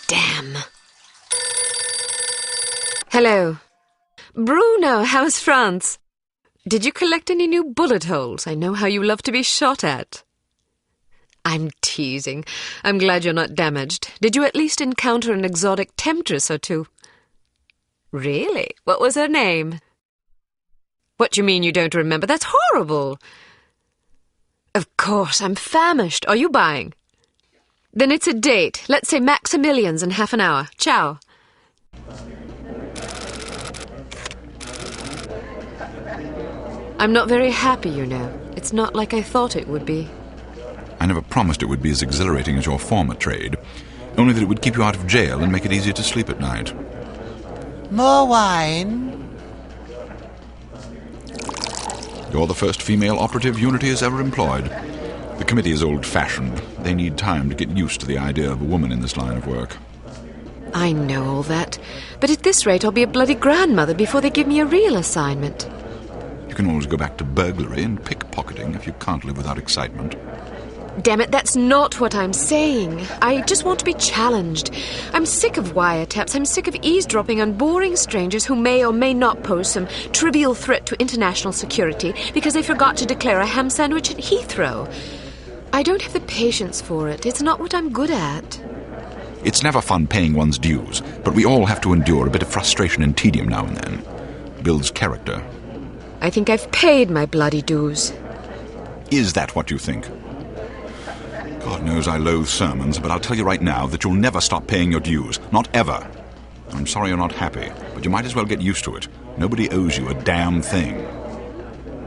Damn. Hello. Bruno, how's France? Did you collect any new bullet holes? I know how you love to be shot at. I'm teasing. I'm glad you're not damaged. Did you at least encounter an exotic temptress or two? Really? What was her name? What do you mean you don't remember? That's horrible. Of course, I'm famished. Are you buying? Then it's a date. Let's say Maximilian's in half an hour. Ciao. I'm not very happy, you know. It's not like I thought it would be. I never promised it would be as exhilarating as your former trade, only that it would keep you out of jail and make it easier to sleep at night. More wine? You're the first female operative Unity has ever employed. The committee is old-fashioned. They need time to get used to the idea of a woman in this line of work. I know all that, but at this rate I'll be a bloody grandmother before they give me a real assignment. You can always go back to burglary and pickpocketing if you can't live without excitement. Damn it, that's not what I'm saying. I just want to be challenged. I'm sick of wiretaps. I'm sick of eavesdropping on boring strangers who may or may not pose some trivial threat to international security because they forgot to declare a ham sandwich at Heathrow. I don't have the patience for it. It's not what I'm good at. It's never fun paying one's dues, but we all have to endure a bit of frustration and tedium now and then. Builds character. I think I've paid my bloody dues. Is that what you think? God knows I loathe sermons, but I'll tell you right now that you'll never stop paying your dues. Not ever. I'm sorry you're not happy, but you might as well get used to it. Nobody owes you a damn thing.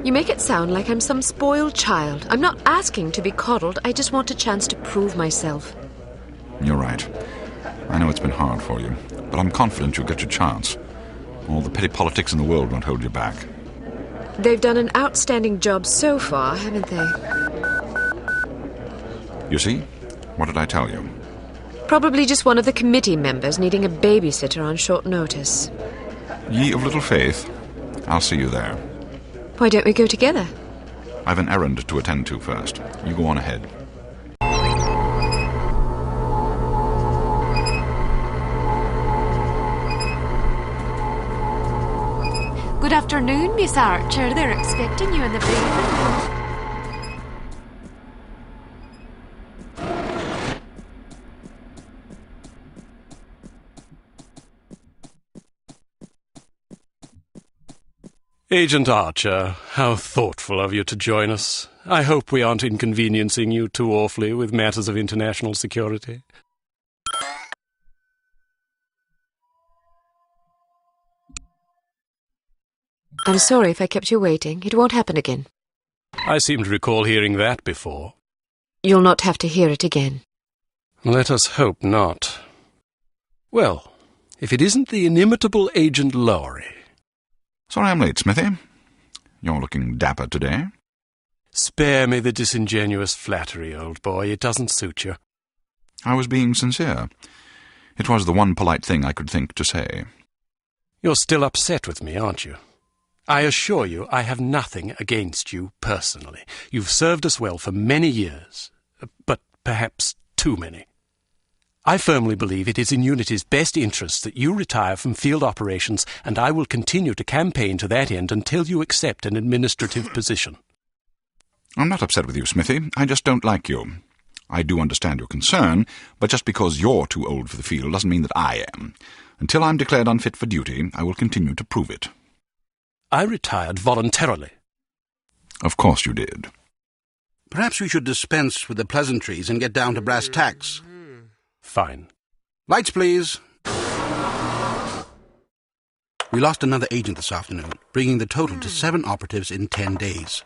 You make it sound like I'm some spoiled child. I'm not asking to be coddled. I just want a chance to prove myself. You're right. I know it's been hard for you, but I'm confident you'll get your chance. All the petty politics in the world won't hold you back. They've done an outstanding job so far, haven't they? You see? What did I tell you? Probably just one of the committee members needing a babysitter on short notice. Ye of little faith, I'll see you there. Why don't we go together? I've an errand to attend to first. You go on ahead. Good afternoon, Miss Archer. They're expecting you in the briefing room. Agent Archer, how thoughtful of you to join us. I hope we aren't inconveniencing you too awfully with matters of international security. I'm sorry if I kept you waiting. It won't happen again. I seem to recall hearing that before. You'll not have to hear it again. Let us hope not. Well, if it isn't the inimitable Agent Lowry. Sorry I'm late, Smithy. You're looking dapper today. Spare me the disingenuous flattery, old boy. It doesn't suit you. I was being sincere. It was the one polite thing I could think to say. You're still upset with me, aren't you? I assure you I have nothing against you personally. You've served us well for many years, but perhaps too many. I firmly believe it is in Unity's best interest that you retire from field operations, and I will continue to campaign to that end until you accept an administrative position. I'm not upset with you, Smithy. I just don't like you. I do understand your concern, but just because you're too old for the field doesn't mean that I am. Until I'm declared unfit for duty, I will continue to prove it. I retired voluntarily. Of course you did. Perhaps we should dispense with the pleasantries and get down to brass tacks. Fine. Lights, please. We lost another agent this afternoon, bringing the total to 7 operatives in 10 days.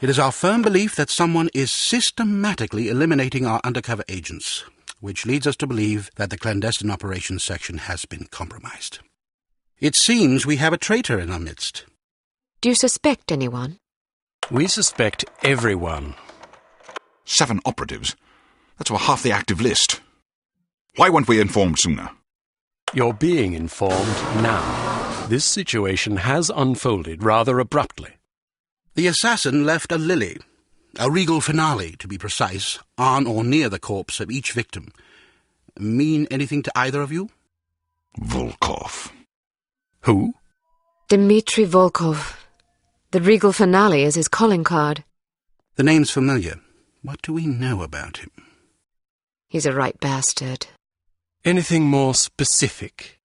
It is our firm belief that someone is systematically eliminating our undercover agents, which leads us to believe that the clandestine operations section has been compromised. It seems we have a traitor in our midst. Do you suspect anyone? We suspect everyone. 7 operatives? That's over half the active list. Why weren't we informed sooner? You're being informed now. This situation has unfolded rather abruptly. The assassin left a lily, a regal finale, to be precise, on or near the corpse of each victim. Mean anything to either of you? Volkov. Who? Dmitri Volkov. The regal finale is his calling card. The name's familiar. What do we know about him? He's a right bastard. Anything more specific?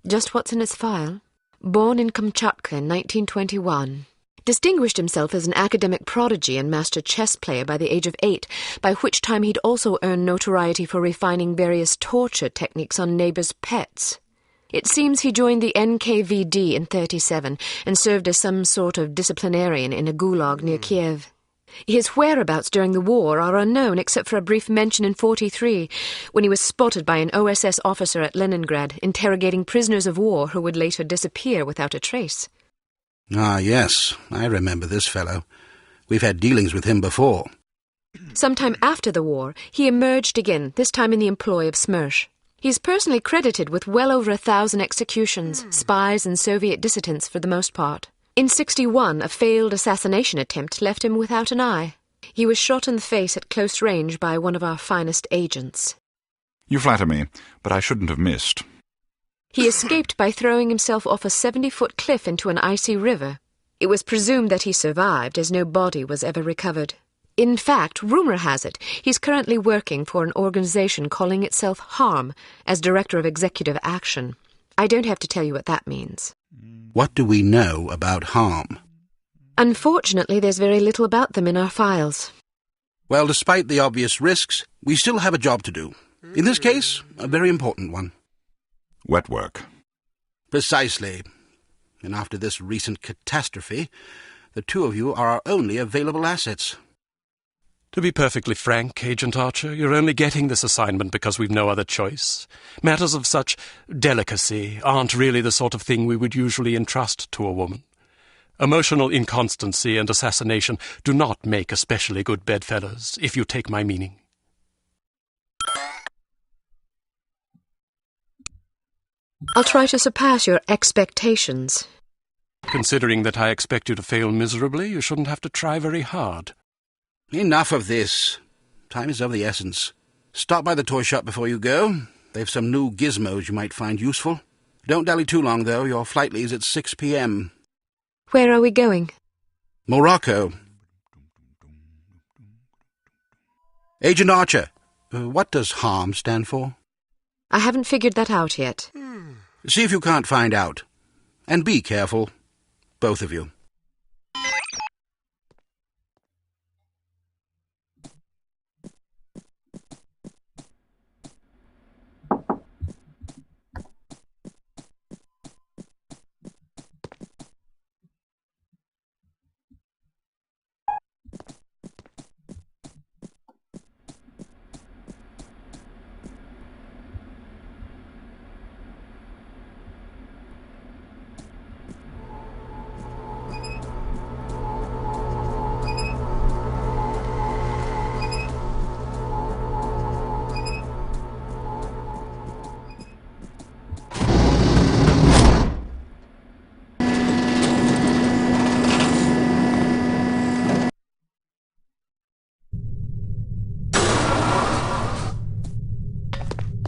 Just what's in his file. Born in Kamchatka in 1921. Distinguished himself as an academic prodigy and master chess player by the age of 8, by which time he'd also earned notoriety for refining various torture techniques on neighbors' pets. It seems he joined the NKVD in 1937 and served as some sort of disciplinarian in a gulag near Kiev. His whereabouts during the war are unknown except for a brief mention in 1943, when he was spotted by an OSS officer at Leningrad interrogating prisoners of war who would later disappear without a trace. Ah, yes, I remember this fellow. We've had dealings with him before. Sometime after the war, he emerged again, this time in the employ of Smersh. He's personally credited with well over 1,000 executions, spies and Soviet dissidents for the most part. In 1961, a failed assassination attempt left him without an eye. He was shot in the face at close range by one of our finest agents. You flatter me, but I shouldn't have missed. He escaped by throwing himself off a 70-foot cliff into an icy river. It was presumed that he survived, as no body was ever recovered. In fact, rumor has it, he's currently working for an organization calling itself HARM as Director of Executive Action. I don't have to tell you what that means. What do we know about HARM? Unfortunately, there's very little about them in our files. Well, despite the obvious risks, we still have a job to do. In this case, a very important one. Wet work. Precisely. And after this recent catastrophe, the two of you are our only available assets. To be perfectly frank, Agent Archer, you're only getting this assignment because we've no other choice. Matters of such delicacy aren't really the sort of thing we would usually entrust to a woman. Emotional inconstancy and assassination do not make especially good bedfellows, if you take my meaning. I'll try to surpass your expectations. Considering that I expect you to fail miserably, you shouldn't have to try very hard. Enough of this. Time is of the essence. Stop by the toy shop before you go. They've some new gizmos you might find useful. Don't dally too long, though. Your flight leaves at 6 p.m. Where are we going? Morocco. Agent Archer, what does HARM stand for? I haven't figured that out yet. See if you can't find out. And be careful, both of you.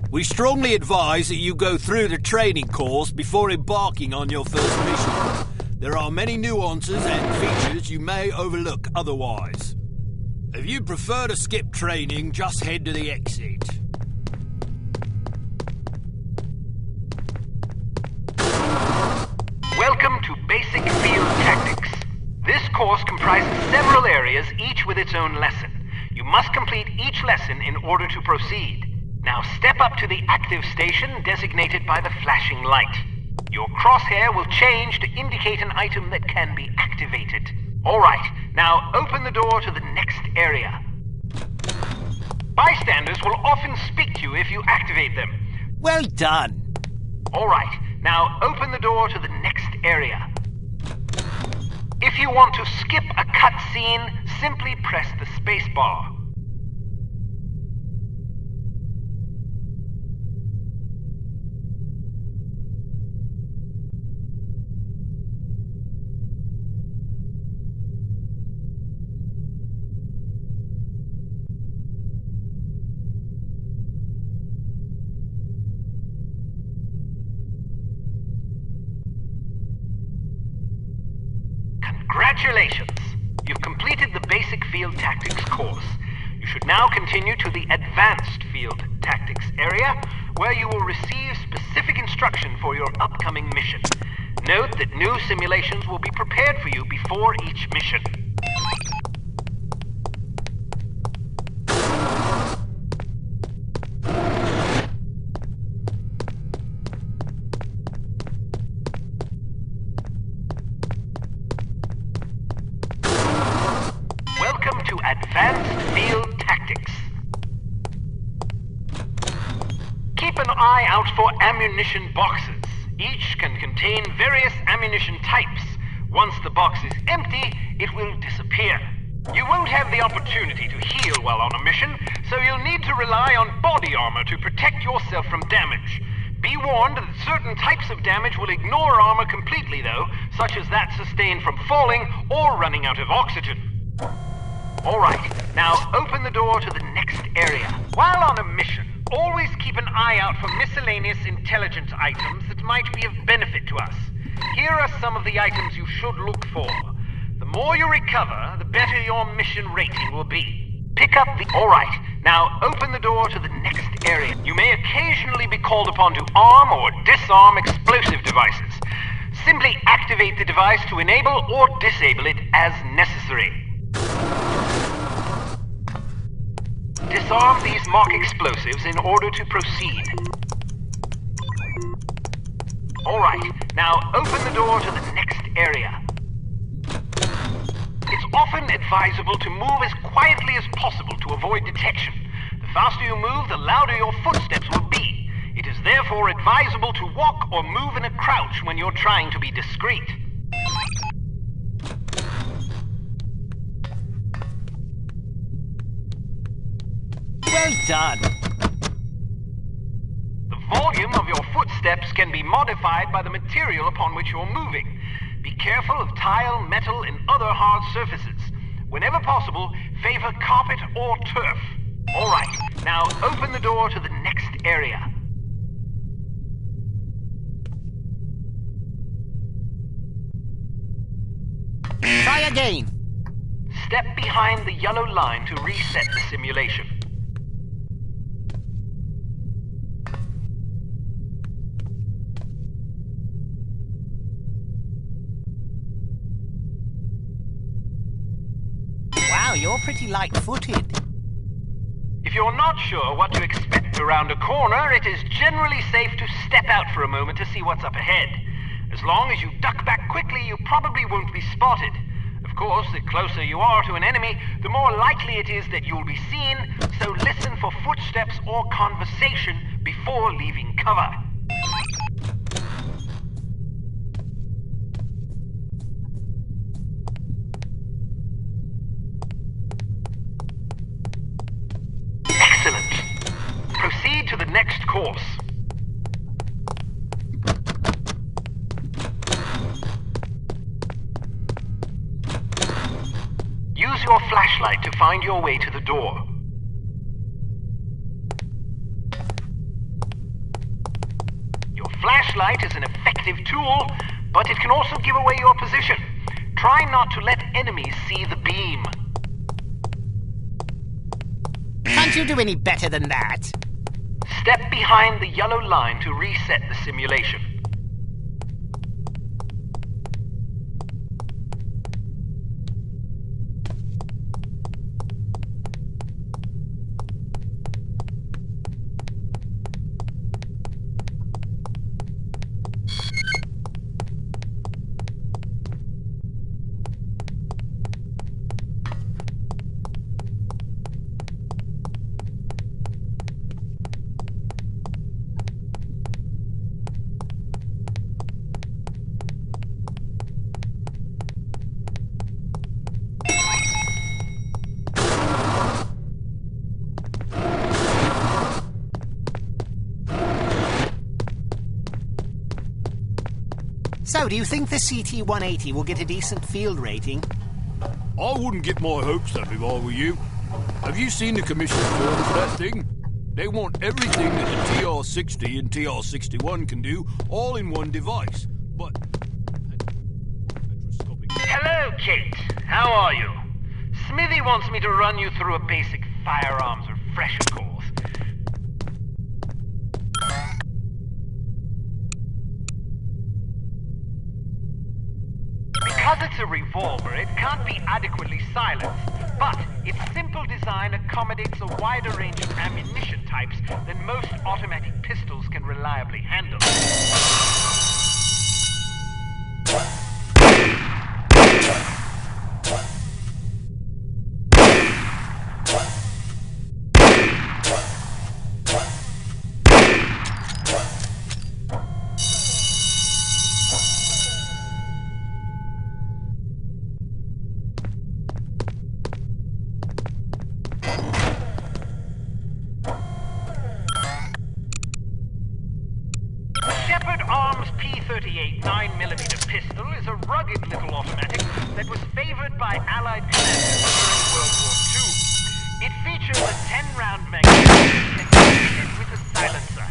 We strongly advise that you go through the training course before embarking on your first mission. There are many nuances and features you may overlook otherwise. If you prefer to skip training, just head to the exit. Welcome to Basic Field Tactics. This course comprises several areas, each with its own lesson. You must complete each lesson in order to proceed. Now step up to the active station designated by the flashing light. Your crosshair will change to indicate an item that can be activated. Alright, now open the door to the next area. Bystanders will often speak to you if you activate them. Well done. Alright, now open the door to the next area. If you want to skip a cutscene, simply press the space bar. Congratulations! You've completed the Basic Field Tactics course. You should now continue to the Advanced Field Tactics area, where you will receive specific instruction for your upcoming mission. Note that new simulations will be prepared for you before each mission. Advanced Field Tactics. Keep an eye out for ammunition boxes. Each can contain various ammunition types. Once the box is empty, it will disappear. You won't have the opportunity to heal while on a mission, so you'll need to rely on body armor to protect yourself from damage. Be warned that certain types of damage will ignore armor completely though, such as that sustained from falling or running out of oxygen. Alright, now open the door to the next area. While on a mission, always keep an eye out for miscellaneous intelligence items that might be of benefit to us. Here are some of the items you should look for. The more you recover, the better your mission rating will be. Pick up the... Alright, now open the door to the next area. You may occasionally be called upon to arm or disarm explosive devices. Simply activate the device to enable or disable it as necessary. Disarm these mock explosives in order to proceed. Alright, now open the door to the next area. It's often advisable to move as quietly as possible to avoid detection. The faster you move, the louder your footsteps will be. It is therefore advisable to walk or move in a crouch when you're trying to be discreet. Well done. The volume of your footsteps can be modified by the material upon which you're moving. Be careful of tile, metal, and other hard surfaces. Whenever possible, favor carpet or turf. All right, now open the door to the next area. Try again. Step behind the yellow line to reset the simulation. Wow, you're pretty light-footed. If you're not sure what to expect around a corner, it is generally safe to step out for a moment to see what's up ahead. As long as you duck back quickly, you probably won't be spotted. Of course, the closer you are to an enemy, the more likely it is that you'll be seen, so listen for footsteps or conversation before leaving cover. Excellent. Proceed to the next course. Use your flashlight to find your way to the door. Your flashlight is an effective tool, but it can also give away your position. Try not to let enemies see the beam. Can't you do any better than that? Step behind the yellow line to reset the simulation. So, do you think the CT-180 will get a decent field rating? I wouldn't get my hopes up if I were you. Have you seen the commission form for that thing? They want everything that the TR-60 and TR-61 can do, all in one device. But... Hello, Kate. How are you? Smithy wants me to run you through a basic firearms refresher course. Because it's a revolver, it can't be adequately silenced, but its simple design accommodates a wider range of ammunition types than most automatic pistols can reliably handle. Arms P-38 9mm pistol is a rugged little automatic that was favored by Allied commanders during World War II. It features a 10-round magazine and fitted with a silencer.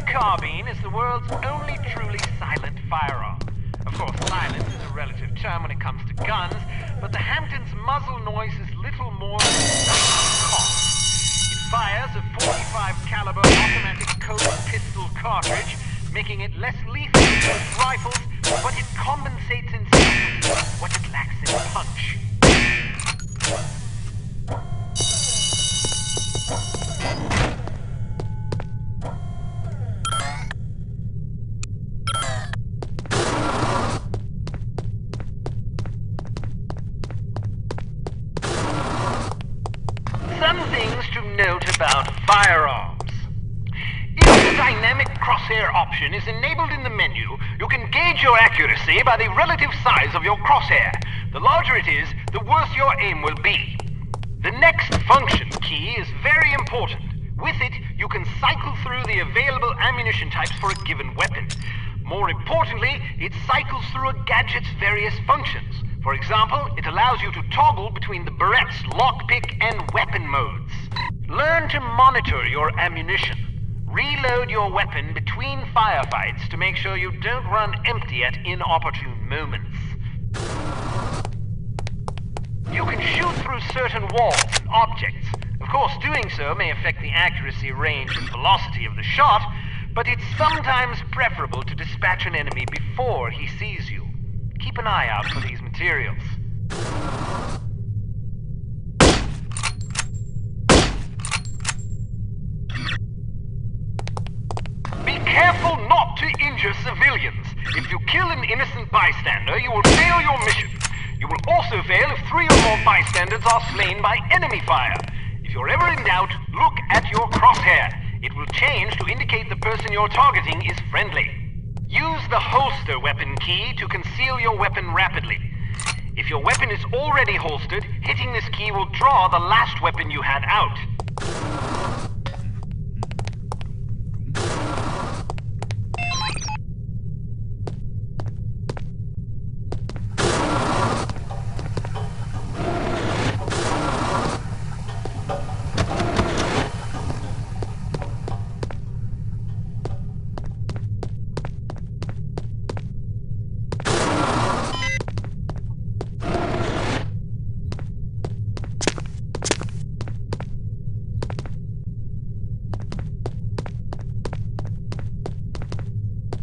Carbine is the world's only truly silent firearm. Of course, silence is a relative term when it comes to guns, but the Hampton's muzzle noise is little more than a cough. It fires a .45 caliber automatic Colt pistol cartridge, making it less lethal than most rifles, but it compensates in some what it lacks in punch. Some things to note about firearms. If the dynamic crosshair option is enabled in the menu, you can gauge your accuracy by the relative size of your crosshair. The larger it is, the worse your aim will be. The next function key is very important. With it, you can cycle through the available ammunition types for a given weapon. More importantly, it cycles through a gadget's various functions. For example, it allows you to toggle between the Berette's lockpick and weapon modes. Learn to monitor your ammunition. Reload your weapon between firefights to make sure you don't run empty at inopportune moments. You can shoot through certain walls and objects. Of course, doing so may affect the accuracy, range, and velocity of the shot, but it's sometimes preferable to dispatch an enemy before he sees you. Keep an eye out for these materials. Be careful not to injure civilians. If you kill an innocent bystander, you will fail your mission. You will also fail if 3 or more bystanders are slain by enemy fire. If you're ever in doubt, look at your crosshair. It will change to indicate the person you're targeting is friendly. Use the holster weapon key to conceal your weapon rapidly. If your weapon is already holstered, hitting this key will draw the last weapon you had out.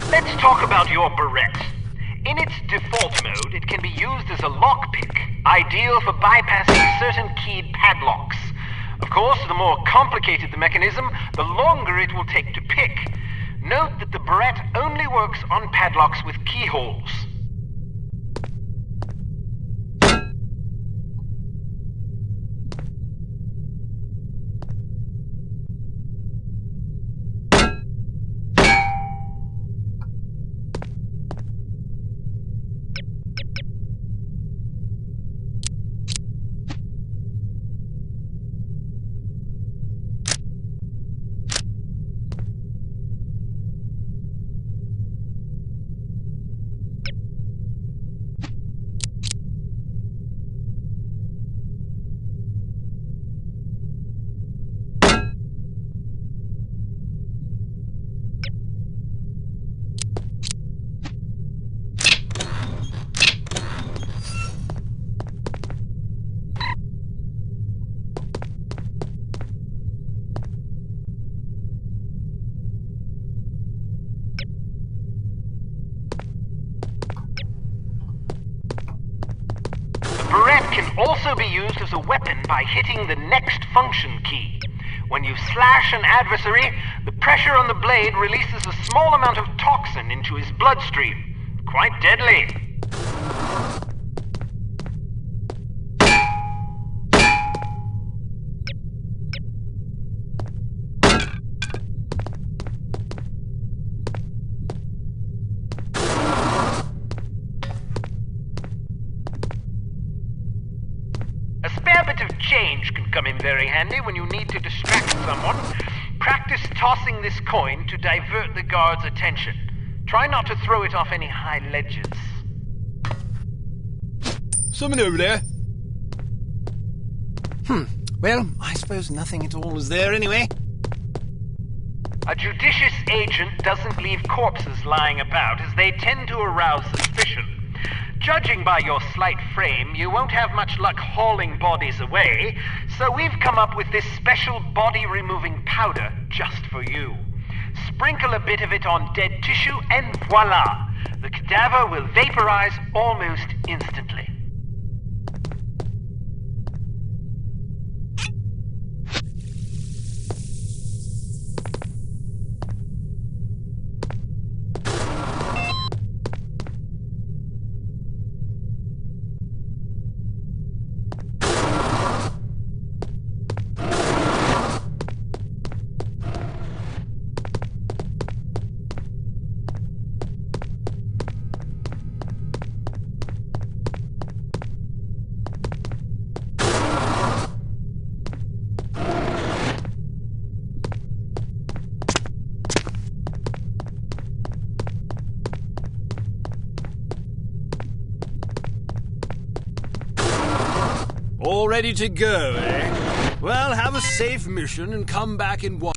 Let's talk about your Berette. In its default mode, it can be used as a lockpick, ideal for bypassing certain keyed padlocks. Of course, the more complicated the mechanism, the longer it will take to pick. Note that the Berette only works on padlocks with keyholes. Can also be used as a weapon by hitting the next function key. When you slash an adversary, the pressure on the blade releases a small amount of toxin into his bloodstream. Quite deadly. A spare bit of change can come in very handy when you need to distract someone. Practice tossing this coin to divert the guard's attention. Try not to throw it off any high ledges. Someone over there? Well, I suppose nothing at all is there anyway. A judicious agent doesn't leave corpses lying about, as they tend to arouse suspicion. Judging by your slight frame, you won't have much luck hauling bodies away, so we've come up with this special body-removing powder just for you. Sprinkle a bit of it on dead tissue, and voila! The cadaver will vaporize almost instantly. All ready to go, eh? Well, have a safe mission and come back in one.